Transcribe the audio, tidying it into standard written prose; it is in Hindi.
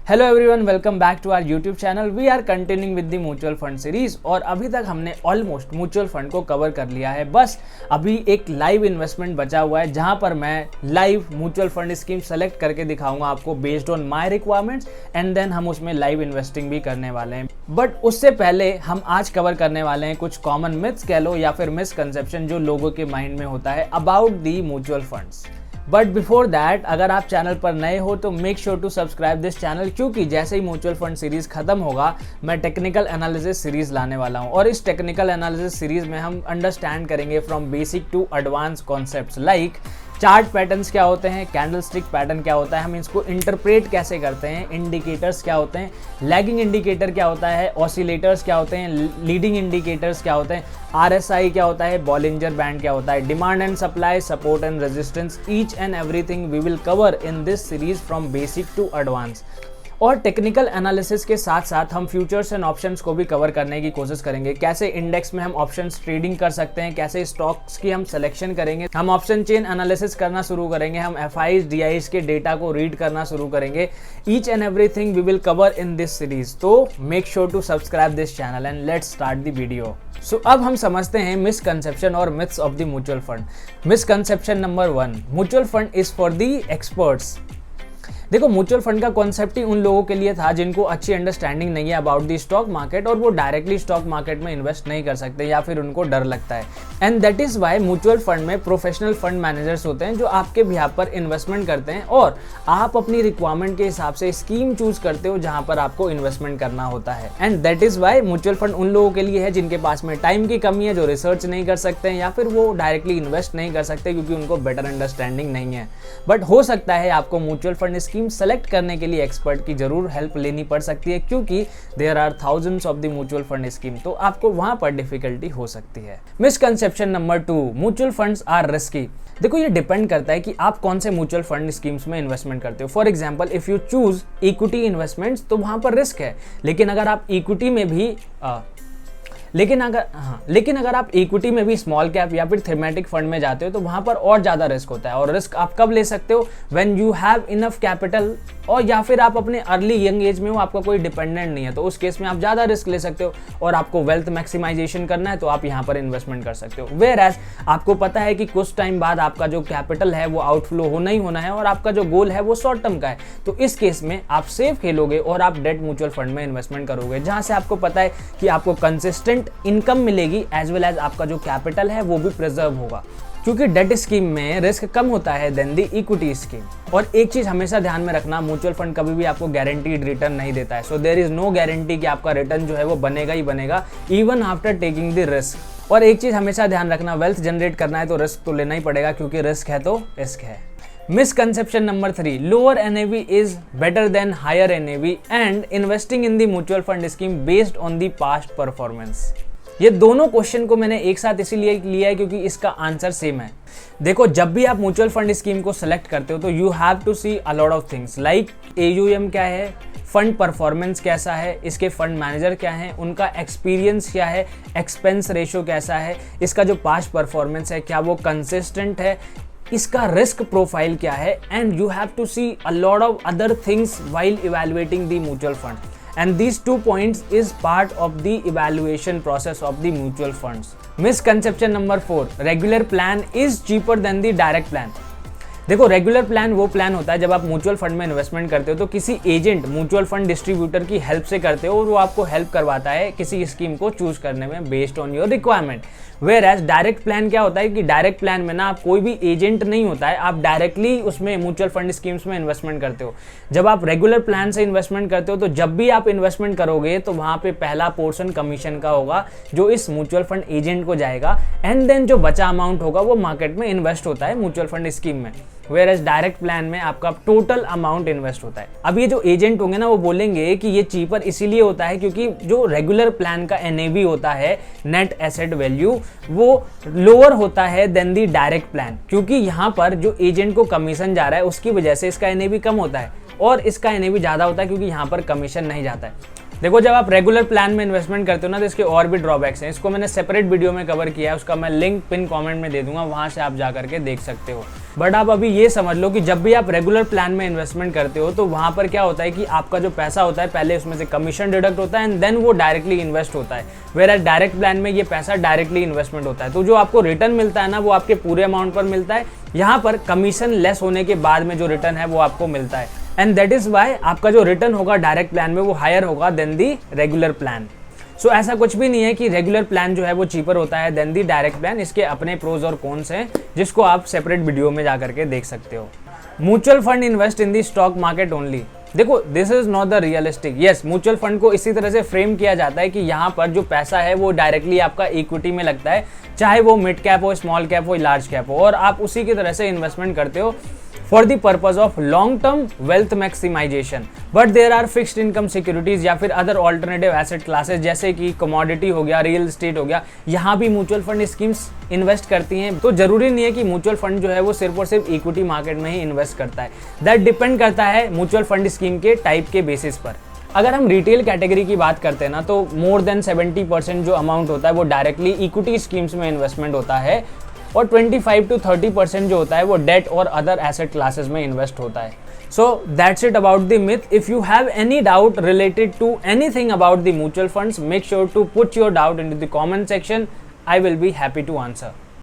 Hello everyone, welcome back to our YouTube channel. We are continuing with the mutual fund series और अभी तक हमने ऑलमोस्ट म्यूचुअल फंड को कवर कर लिया है। बस अभी एक लाइव इन्वेस्टमेंट बचा हुआ है जहां पर मैं live mutual fund scheme select करके दिखाऊंगा आपको based on my requirements and then हम उसमें लाइव इन्वेस्टिंग भी करने वाले हैं। बट उससे पहले हम आज कवर करने वाले हैं कुछ कॉमन मिथ्स कह लो या फिर मिसकंसेप्शन जो लोगों के माइंड में होता है about the mutual funds. But before that, अगर आप चैनल पर नए हो तो make sure to subscribe this channel, क्योंकि जैसे ही म्यूचुअल फंड सीरीज खत्म होगा मैं टेक्निकल एनालिसिस सीरीज लाने वाला हूं और इस टेक्निकल एनालिसिस सीरीज में हम अंडरस्टैंड करेंगे from basic to advance concepts like chart patterns क्या होते हैं, कैंडलस्टिक पैटर्न क्या होता है, हम इसको इंटरप्रेट कैसे करते हैं, इंडिकेटर्स क्या होते हैं, लैगिंग इंडिकेटर क्या होता है, ऑसिलेटर्स क्या होते हैं, लीडिंग इंडिकेटर्स क्या होते हैं, आरएसआई क्या होता है, बॉलिंजर बैंड क्या होता है, demand and supply, support and resistance, each and everything we will cover in this series from basic to advance. और टेक्निकल एनालिसिस के साथ साथ हम फ्यूचर्स एंड ऑप्शंस को भी कवर करने की कोशिश करेंगे। कैसे इंडेक्स में हम ऑप्शंस ट्रेडिंग कर सकते हैं, कैसे स्टॉक्स की हम सिलेक्शन करेंगे, हम ऑप्शन चेन एनालिसिस करना शुरू करेंगे, हम एफआईज डीआईज के डेटा को रीड करना शुरू करेंगे। Each and everything we will cover in this series. तो make sure to subscribe this channel and let's start the video. So अब हम समझते हैं मिसकंसेप्शन और myths of the mutual fund. Misconception number 1, mutual fund is for the experts. देखो, म्यूचुअल फंड का कॉन्सेप्ट ही उन लोगों के लिए था जिनको अच्छी अंडरस्टैंडिंग नहीं है अबाउट द स्टॉक मार्केट और वो डायरेक्टली स्टॉक मार्केट में इन्वेस्ट नहीं कर सकते या फिर उनको डर लगता है। And that is why mutual fund में प्रोफेशनल फंड मैनेजर्स होते हैं जो आपके बिहाफ पर इन्वेस्टमेंट करते हैं और आप अपनी रिक्वायरमेंट के हिसाब से स्कीम चूज करते हो जहां पर आपको इन्वेस्टमेंट करना होता है। And that is why mutual fund उन लोगों के लिए है जिनके पास में टाइम की कमी है, जो रिसर्च नहीं कर सकते हैं या फिर वो डायरेक्टली इन्वेस्ट नहीं कर सकते क्योंकि उनको बेटर अंडरस्टैंडिंग नहीं है। बट हो सकता है आपको म्यूचुअल फंड स्कीम सेलेक्ट करने के लिए एक्सपर्ट की जरूर हेल्प लेनी पड़ सकती है क्योंकि there are thousands of the mutual fund scheme, तो आपको वहां पर डिफिकल्टी हो सकती है। Misconception number 2, mutual funds are risky. देखो, ये डिपेंड करता है कि आप कौन से म्यूचुअल फंड स्कीम्स में इन्वेस्टमेंट करते हो। For example, if you choose equity investments तो वहां पर रिस्क है, लेकिन अगर आप इक्विटी में भी लेकिन अगर आप इक्विटी में भी स्मॉल कैप या फिर थीमेटिक फंड में जाते हो तो वहां पर और ज्यादा रिस्क होता है। और रिस्क आप कब ले सकते हो? When you have enough capital, और या फिर आप अपने अर्ली यंग एज में हो, आपका कोई डिपेंडेंट नहीं है, तो उस केस में आप ज्यादा रिस्क ले सकते हो और आपको वेल्थ मैक्सिमाइजेशन करना है तो आप यहाँ पर इन्वेस्टमेंट कर सकते हो। वेयर एज आपको पता है कि कुछ टाइम बाद आपका जो कैपिटल है वो आउटफ्लो होना ही होना है और आपका जो गोल है वो शॉर्ट टर्म का है, तो इस केस में आप सेफ खेलोगे और आप डेट म्यूचुअल फंड में इन्वेस्टमेंट करोगे जहां से आपको पता है कि आपको कंसिस्टेंट इनकम मिलेगी एज वेल एज आपका जो कैपिटल है वो भी प्रिजर्व होगा, क्योंकि डेट स्कीम में रिस्क कम होता है देन द इक्विटी स्कीम। और एक चीज हमेशा ध्यान में रखना, म्यूचुअल फंड कभी भी आपको गारंटीड रिटर्न नहीं देता है। So there is no guarantee कि आपका रिटर्न जो है वो बनेगा ही बनेगा even after taking the risk. और एक चीज हमेशा ध्यान रखना, वेल्थ जनरेट करना है तो रिस्क तो लेना ही पड़ेगा, क्योंकि रिस्क है तो रिस्क है। Misconception number 3, lower NAV is better than higher NAV and investing in the mutual fund scheme based on the past performance. ये दोनों क्वेश्चन को मैंने एक साथ इसीलिए लिया है क्योंकि इसका आंसर सेम है। देखो, जब भी आप म्यूचुअल फंड स्कीम को सेलेक्ट करते हो तो you have to see a lot of things like AUM क्या है, फंड परफॉर्मेंस कैसा है, इसके फंड मैनेजर क्या है, उनका एक्सपीरियंस क्या है, एक्सपेंस रेशियो कैसा है, इसका जो पास्ट परफॉर्मेंस है क्या वो कंसिस्टेंट है, इसका रिस्क प्रोफाइल क्या है, and you have to see a lot of other things while evaluating the mutual fund. And these 2 points is part of the evaluation process of the mutual funds. Misconception number 4, regular plan is cheaper than the direct plan. देखो, रेगुलर प्लान वो प्लान होता है जब आप म्यूचुअल फंड में इन्वेस्टमेंट करते हो तो किसी एजेंट म्यूचुअल फंड डिस्ट्रीब्यूटर की हेल्प से करते हो और वो आपको हेल्प करवाता है किसी स्कीम को चूज करने में based on your requirement. Whereas direct plan क्या होता है कि डायरेक्ट प्लान में ना आप कोई भी एजेंट नहीं होता है, आप डायरेक्टली उसमें म्यूचुअल फंड स्कीम्स में इन्वेस्टमेंट करते हो। जब आप रेगुलर प्लान से इन्वेस्टमेंट करते हो तो जब भी आप इन्वेस्टमेंट करोगे तो वहां पे पहला पोर्शन कमीशन का होगा जो इस म्यूचुअल फंड एजेंट को जाएगा एंड देन जो बचा अमाउंट होगा वो मार्केट में इन्वेस्ट होता है म्यूचुअल फंड स्कीम में। वेयर एज डायरेक्ट प्लान में आपका टोटल अमाउंट इन्वेस्ट होता है। अब ये जो एजेंट होंगे ना वो बोलेंगे कि ये चीपर इसीलिए होता है क्योंकि जो रेगुलर प्लान का NAV होता है, नेट एसेट वैल्यू, वो लोअर होता है देन दी डायरेक्ट प्लान, क्योंकि यहाँ पर जो एजेंट को कमीशन जा रहा है उसकी वजह से इसका NAV कम होता है और इसका NAV ज्यादा होता है क्योंकि यहाँ पर कमीशन नहीं जाता है। देखो, जब आप रेगुलर प्लान में इन्वेस्टमेंट करते हो ना तो इसके और भी ड्रॉबैक्स हैं, इसको मैंने सेपरेट वीडियो में कवर किया है, उसका मैं लिंक पिन कमेंट में दे दूंगा, वहां से आप जा करके देख सकते हो। बट आप अभी ये समझ लो कि जब भी आप रेगुलर प्लान में इन्वेस्टमेंट करते हो तो वहाँ पर क्या होता है कि आपका जो पैसा होता है पहले उसमें से कमीशन डिडक्ट होता है एंड देन वो डायरेक्टली इन्वेस्ट होता है, वेयर डायरेक्ट प्लान में ये पैसा डायरेक्टली इन्वेस्टमेंट होता है। तो जो आपको रिटर्न मिलता है ना वो आपके पूरे अमाउंट पर मिलता है, यहाँ पर कमीशन लेस होने के बाद में जो रिटर्न है वो आपको मिलता है एंड दैट इज वाई आपका जो रिटर्न होगा डायरेक्ट प्लान में वो हायर होगा देन दी रेगुलर प्लान। सो ऐसा कुछ भी नहीं है कि रेगुलर प्लान जो है वो चीपर होता है देन दी डायरेक्ट प्लान। इसके अपने प्रोज और कॉन्स हैं जिसको आप सेपरेट वीडियो में जा करके देख सकते हो। Mutual fund invest in the stock market only. देखो this is not the realistic. Yes, mutual fund को इसी तरह से फ्रेम किया जाता है कि यहाँ पर जो पैसा है वो डायरेक्टली आपका इक्विटी में लगता है, चाहे वो मिड कैप हो, स्मॉल कैप हो, लार्ज कैप हो, और आप उसी की तरह से इन्वेस्टमेंट करते हो for the purpose of long term wealth maximization. But there are fixed income securities या फिर अदर ऑल्टरनेटिव एसेट क्लासेस जैसे कि कमोडिटी हो गया, रियल एस्टेट हो गया, यहाँ भी म्यूचुअल फंड स्कीम्स इन्वेस्ट करती हैं। तो जरूरी नहीं है कि म्यूचुअल फंड जो है वो सिर्फ और सिर्फ इक्विटी मार्केट में ही इन्वेस्ट करता है। दैट डिपेंड करता है म्यूचुअल फंड स्कीम के टाइप के बेसिस पर। अगर हम रिटेल कैटेगरी की बात करते हैं ना तो मोर देन 70% जो अमाउंट होता है वो डायरेक्टली इक्विटी स्कीम्स में इन्वेस्टमेंट होता है और 25 to 30% जो होता है वो डेट और अदर एसेट क्लासेस में इन्वेस्ट होता है। So that's it about the myth. If you have any doubt related to anything about the mutual funds, make sure to put your doubt into the comment section. I will be happy to answer.